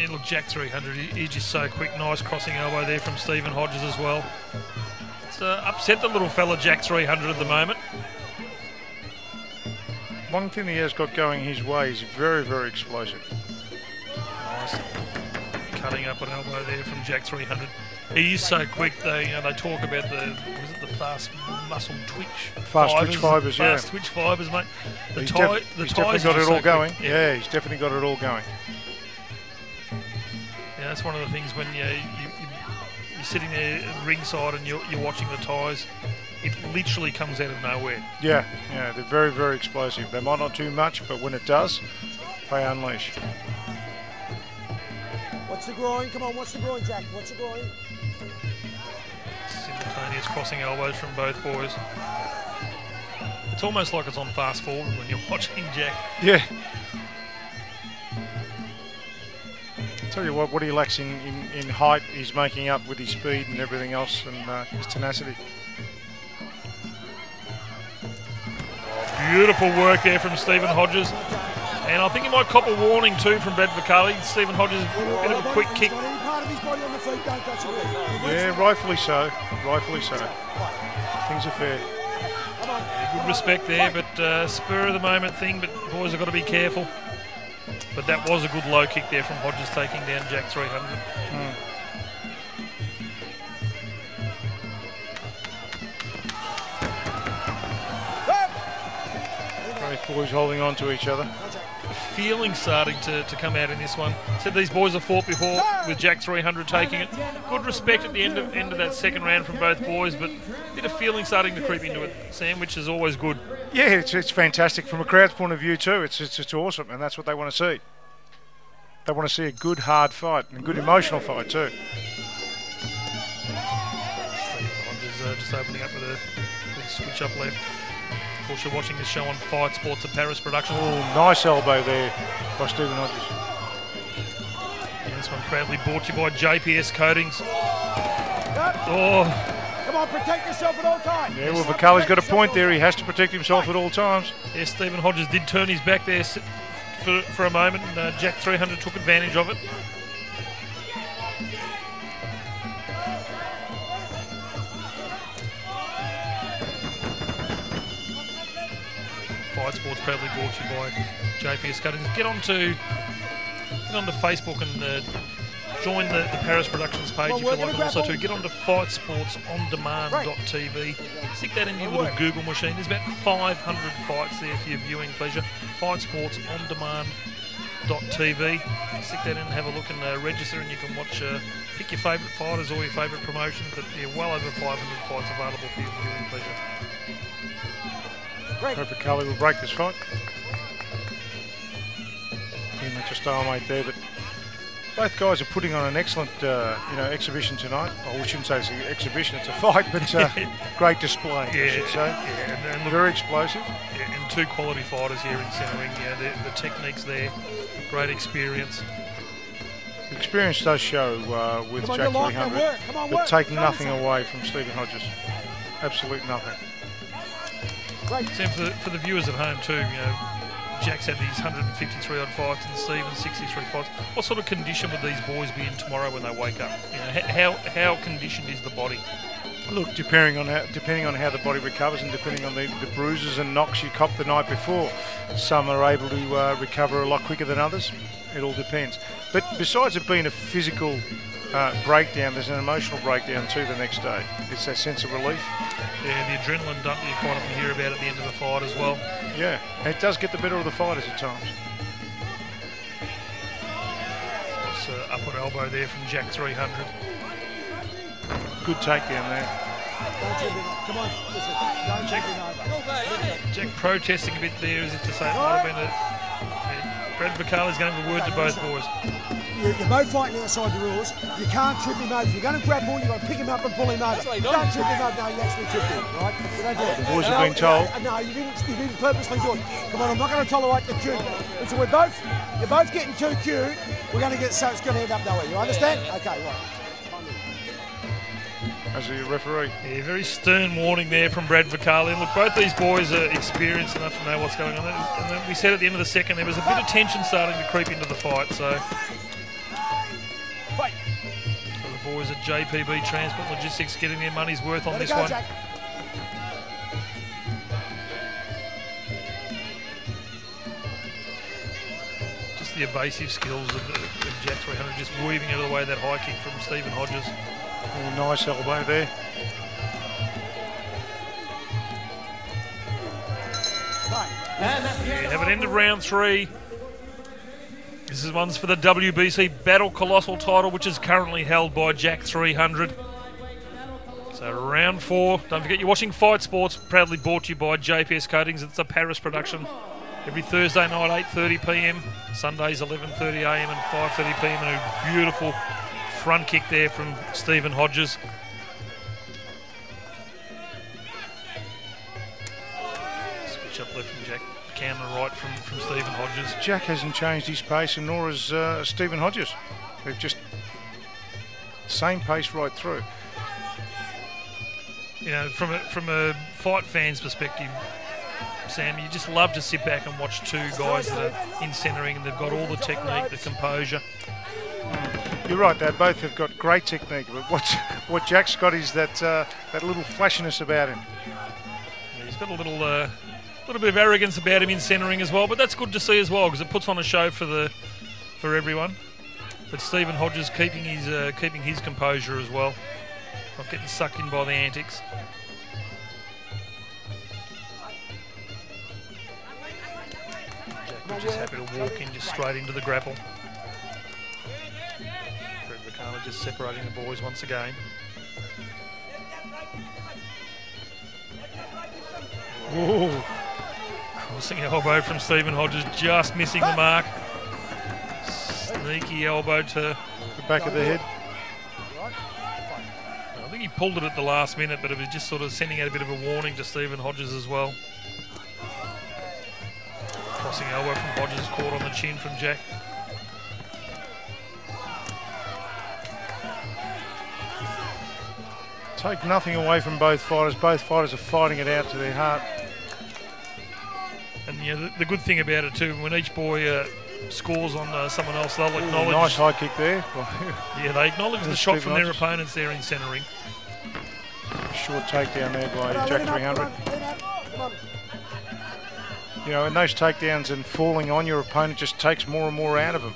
Yeah, look, Jack 300, he's just so quick. Nice crossing elbow there from Stephen Hodgers as well. It's upset the little fella, Jack 300 at the moment. One thing he has got going his way is very, very explosive. Nice. Cutting up an elbow there from Jack 300. He is so quick. They talk about the fast muscle twitch. Fast twitch fibres, yeah. Fast twitch fibres, mate. He's definitely got it all going. Yeah, he's definitely got it all going. Yeah, that's one of the things when you're sitting there ringside and you're watching the ties. It literally comes out of nowhere. Yeah, they're very, very explosive. They might not do much, but when it does, they unleash. What's the groin? Come on, what's the groin, Jack? What's the groin? Simultaneous crossing elbows from both boys. It's almost like it's on fast forward when you're watching Jack. Yeah. Tell you what he lacks in height, he's making up with his speed and everything else, and his tenacity. Beautiful work there from Stephen Hodgers. And I think he might cop a warning too from Brad Vicali. Stephen Hodgers, a bit of a quick kick. Yeah, rightfully so. Rightfully so. Things are fair. Yeah, good respect there, but spur of the moment thing, but boys have got to be careful. But that was a good low kick there from Hodgers taking down Jack 300. Both boys holding on to each other. Feeling starting to come out in this one. Said these boys have fought before with Jack 300 taking it. Good respect at the end of that second round from both boys, but a bit of feeling starting to creep into it, Sam, which is always good. Yeah, it's fantastic from a crowd's point of view too. It's awesome, and that's what they want to see. They want to see a good, hard fight and a good emotional fight too. Stephen Hodgers just opening up with a big switch up left. Of course, you're watching this show on Fight Sports, a Paris production. Oh, nice elbow there by Stephen Hodgers. And this one proudly brought to you by JPS Coatings. Oh. Come on, protect yourself at all times. Yeah, well, Vicali's got a point there. He has to protect himself at all times. Yeah, Stephen Hodgers did turn his back there for a moment, and Jack 300 took advantage of it. Fight Sports proudly brought to you by JPS Cuttings. Get onto Facebook and join the Paris Productions page if you like, and also to get onto fightsportsondemand.tv. Stick that in your little Google machine. There's about 500 fights there for your viewing pleasure. Fightsportsondemand.tv. Stick that in and have a look and register, and you can watch, pick your favourite fighters or your favourite promotions, but yeah, well over 500 fights available for your viewing pleasure. Hope Vicali will break this fight. Pretty much a stalemate there, but both guys are putting on an excellent, exhibition tonight. Oh, we shouldn't say it's an exhibition; it's a fight, but great display, I should say. Yeah, and very explosive. Yeah, and two quality fighters here in centre ring. Yeah, the technique's there, great experience. The experience does show with Jack 300, but take nothing away from Stephen Hodgers. Absolute nothing. Sam, for the viewers at home too, Jack's had these 153 odd fights and Stephen's 63 fights. What sort of condition would these boys be in tomorrow when they wake up? How conditioned is the body? Look, depending on how the body recovers and depending on the bruises and knocks you copped the night before, some are able to recover a lot quicker than others. It all depends. But besides it being a physical breakdown, there's an emotional breakdown too the next day. It's that sense of relief. Yeah, the adrenaline dump you quite often hear about at the end of the fight as well. Yeah, and it does get the better of the fighters at times. Nice upward elbow there from Jack 300. Good takedown there. Come on, listen. Jack protesting a bit there as if to say it might have been a... Brad Vicali's going to have a word to both boys. You're both fighting outside the rules. You can't trip him over. If you're going to grab ball, you've got to pick him up and pull him over. Don't trip him over. No, you actually tripped him, right? So don't do it. The boys have been told. No, you didn't purposely do it. Come on, I'm not going to tolerate the cute. And so you're both getting too cute. We're going to get so it's going to end up nowhere. You understand? Okay, right. As a referee. Yeah, very stern warning there from Brad Vicali. Look, both these boys are experienced enough to know what's going on. And then we said at the end of the second there was a bit of tension starting to creep into the fight. So boys at JPB Transport Logistics getting their money's worth on this one. Jack. Just the evasive skills of Jack 300, just weaving out of the way of that high kick from Stephen Hodgers. Oh, nice elbow there. We have an end of round 3. This is one's for the WBC Battle Colossal title, which is currently held by Jack 300. So round 4. Don't forget you're watching Fight Sports, proudly brought to you by JPS Coatings. It's a Paris production. Every Thursday night, 8:30 p.m. Sundays, 11:30 a.m. and 5:30 p.m. And a beautiful front kick there from Stephen Hodgers. Switch up left from Jack. Cam and right from Stephen Hodgers. Jack hasn't changed his pace, and nor has Stephen Hodgers. They've just same pace right through. You know, from a fight fan's perspective, Sam, you just love to sit back and watch two guys that are in centering, and they've got all the technique, the composure. You're right, they both have got great technique, but what Jack's got is that little flashiness about him. Yeah, he's got a little bit of arrogance about him in centering as well, but that's good to see as well because it puts on a show for everyone. But Stephen Hodgers keeping his composure as well, not getting sucked in by the antics. Jack just happy to walk in just straight into the grapple. Just separating the boys once again. Ooh. Crossing elbow from Stephen Hodgers, just missing the mark. Sneaky elbow to the back of the head. I think he pulled it at the last minute, but it was just sort of sending out a bit of a warning to Stephen Hodgers as well. Crossing elbow from Hodgers, caught on the chin from Jack. Take nothing away from both fighters. Both fighters are fighting it out to their heart. And you know, the good thing about it too, when each boy scores on someone else, they'll acknowledge. Nice high kick there. Yeah, they acknowledge the shot from their opponents there in centering. Short takedown there by Jack 300. You know, and those takedowns and falling on your opponent just takes more and more out of them.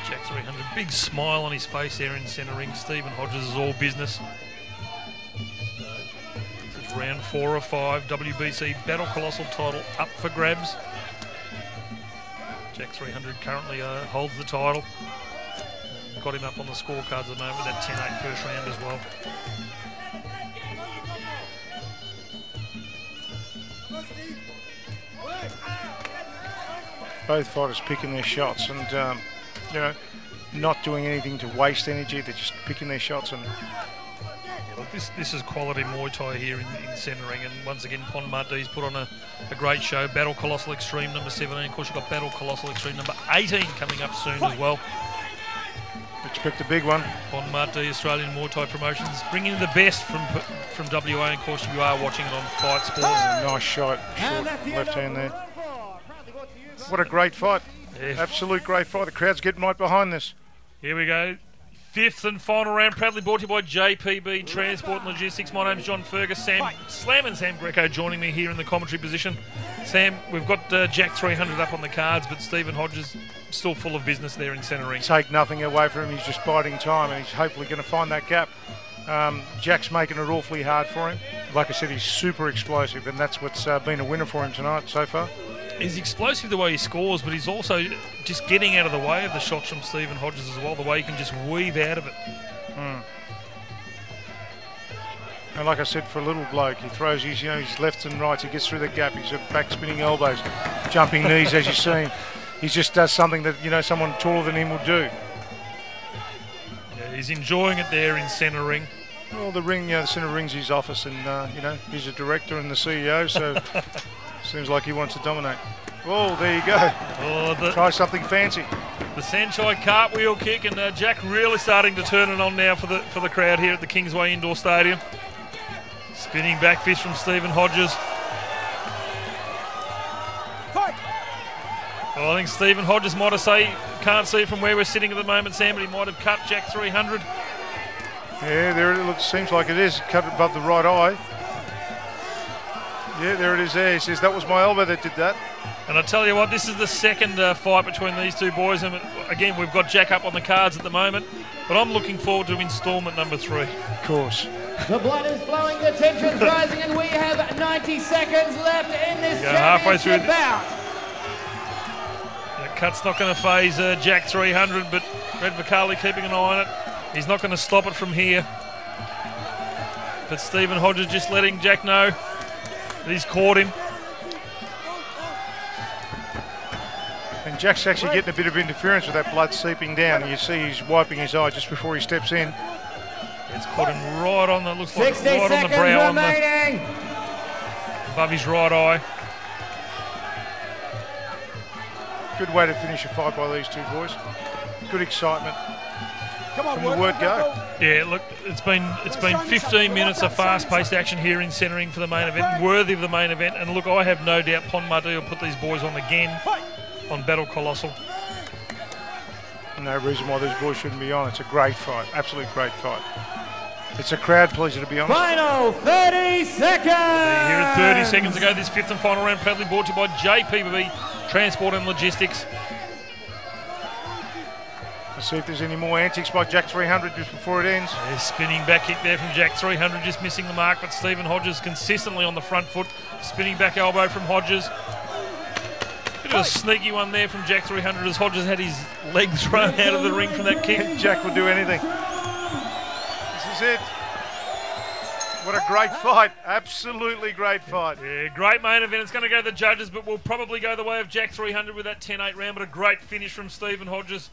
Jack 300, big smile on his face there in centering. Stephen Hodgers is all business. This is round 4 of 5. WBC Battle Colossal title up for grabs. Jack 300 currently holds the title. Got him up on the scorecards at the moment with that 10-8 first round as well. Both fighters picking their shots and, you know, not doing anything to waste energy. They're just picking their shots. And yeah, look, this is quality Muay Thai here in centering. And once again, Muaythai's put on a great show. Battle Colossal Extreme number 17. Of course, you've got Battle Colossal Extreme number 18 coming up soon as well. Expect a big one. Muaythai Australian Muay Thai Promotions, bringing the best from WA. And of course, you are watching it on Fight Sports. Nice shot, short left hand there. What a great fight. Yeah. Absolute great fight. The crowd's getting right behind this. Here we go. 5th and final round, proudly brought to you by JPB Transport and Logistics. My name's John Fergus. Slam and Sam Greco joining me here in the commentary position. Sam, we've got Jack 300 up on the cards, but Stephen Hodgers still full of business there in centering. Take nothing away from him. He's just biding time, and he's hopefully going to find that gap. Jack's making it awfully hard for him. Like I said, he's super explosive, and that's what's been a winner for him tonight so far. He's explosive the way he scores, but he's also just getting out of the way of the shots from Stephen Hodgers as well, the way he can just weave out of it. And like I said, for a little bloke, he throws his, his lefts and rights, he gets through the gap, he's back spinning elbows, jumping knees, as you've seen. He just does something that, someone taller than him would do. Yeah, he's enjoying it there in centering. Well, the ring, the centre ring's his office, and, he's a director and the CEO, so seems like he wants to dominate. Oh, there you go. Oh, try something fancy. The Sanchai cartwheel kick, and Jack really starting to turn it on now for the crowd here at the Kingsway Indoor Stadium. Spinning back fist from Stephen Hodgers. Well, I think Stephen Hodgers might have say, can't see from where we're sitting at the moment, Sam, but he might have cut Jack 300. Yeah, there it looks. Seems like it is. Cut above the right eye. Yeah, there it is there. He says, that was my elbow that did that. And I tell you what, this is the second fight between these two boys. And again, we've got Jack up on the cards at the moment. But I'm looking forward to instalment number 3. Of course. The blood is flowing, the tension's rising, and we have 90 seconds left in this halfway through bout. The cut's not going to phase Jack 300, but Red Vicali keeping an eye on it. He's not going to stop it from here. But Stephen Hodgers just letting Jack know that he's caught him. And Jack's actually getting a bit of interference with that blood seeping down. You see he's wiping his eye just before he steps in. It's caught him right on the, looks like 60 right on the brow, remaining. Above his right eye. Good way to finish a fight by these two boys. Good excitement. Come on, From the word go. Yeah, look, it's been 15 minutes of fast-paced action here in centering for the main event, worthy of the main event. And look, I have no doubt Ponmardi will put these boys on again on Battle Colossal. No reason why these boys shouldn't be on. It's a great fight, absolute great fight. It's a crowd pleaser, to be honest. Final 30 seconds. Here at 30 seconds ago, this 5th and final round proudly brought to you by JPB Transport and Logistics. Let's see if there's any more antics by Jack 300 just before it ends. A spinning back kick there from Jack 300, just missing the mark, but Stephen Hodgers consistently on the front foot. Spinning back elbow from Hodgers. Bit of a sneaky one there from Jack 300 as Hodgers had his legs thrown out of the ring from that kick. Jack will do anything. This is it. What a great fight. Absolutely great fight. Yeah, great main event. It's going to go to the judges, but we'll probably go the way of Jack 300 with that 10-8 round, but a great finish from Stephen Hodgers.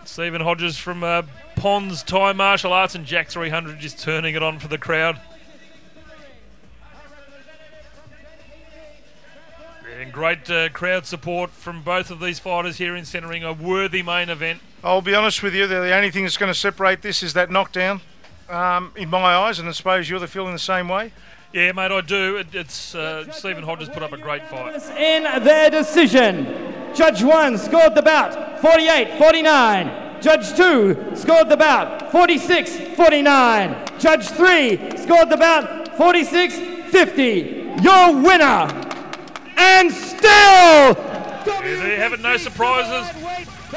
Stephen Hodgers from Pons Thai Martial Arts, and Jack 300 just turning it on for the crowd. And great crowd support from both of these fighters here in centering, a worthy main event. I'll be honest with you, the only thing that's going to separate this is that knockdown, in my eyes, and I suppose you're feeling the same way. Yeah, mate, I do. It's Stephen Hodgers put up a great fight. In their decision, Judge 1 scored the bout 48-49. Judge 2 scored the bout 46-49. Judge 3 scored the bout 46-50. Your winner, and still... Yeah, there you have it, no surprises.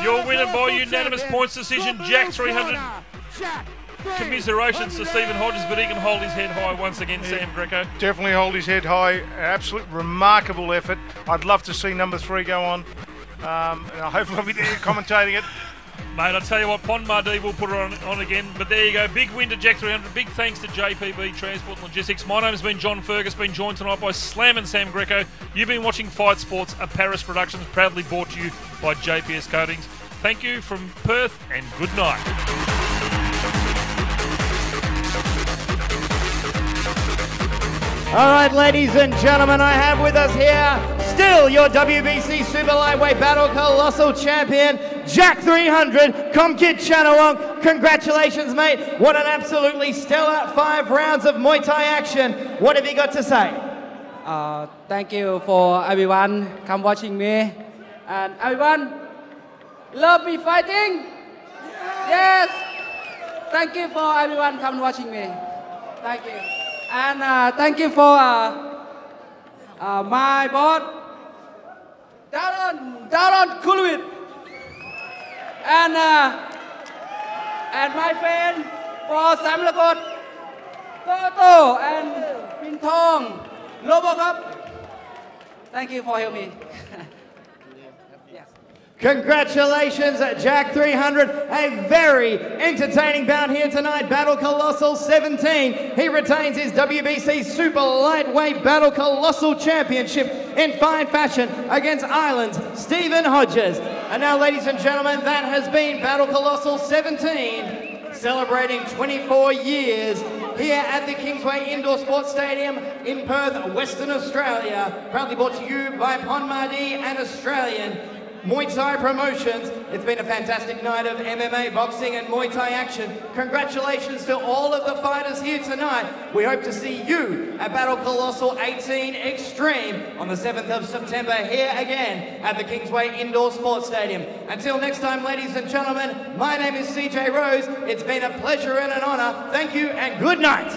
Your winner by unanimous points decision, Jack 300. Commiserations to Stephen Hodgers, but he can hold his head high once again, Sam Greco. Definitely hold his head high. Absolute remarkable effort. I'd love to see number 3 go on. And hopefully I'll be there commentating it. Mate, I tell you what, Ponmardi will put it on again. But there you go, big win to Jack 300. Big thanks to JPB Transport and Logistics. My name has been John Fergus, been joined tonight by Slam and Sam Greco. You've been watching Fight Sports, a Paris Productions, proudly brought to you by JPS Coatings. Thank you from Perth, and good night. All right, ladies and gentlemen, I have with us here still your WBC Super Lightweight Battle Colossal Champion, Jack 300, Comkid Chanawong. Congratulations, mate. What an absolutely stellar 5 rounds of Muay Thai action. What have you got to say? Thank you for everyone come watching me. And everyone love me fighting? Yes. Thank you for everyone come watching me. Thank you. And thank you for my boss, Daron Kulwit, and my friend for sangmorokot, Toto, and Pintong, Robocop. Thank you for helping me. Congratulations, Jack 300. A very entertaining bout here tonight. Battle Colossal 17. He retains his WBC Super Lightweight Battle Colossal Championship in fine fashion against Ireland's Stephen Hodgers. And now, ladies and gentlemen, that has been Battle Colossal 17, celebrating 24 years here at the Kingsway Indoor Sports Stadium in Perth, Western Australia. Proudly brought to you by Ponmardi and Australian Muaythai Promotions. It's been a fantastic night of MMA, boxing and Muay Thai action. Congratulations to all of the fighters here tonight. We hope to see you at Battle Colossal 18 Extreme on the 7th of September here again at the Kingsway Indoor Sports Stadium. Until next time, ladies and gentlemen, my name is CJ Rose. It's been a pleasure and an honour. Thank you and good night.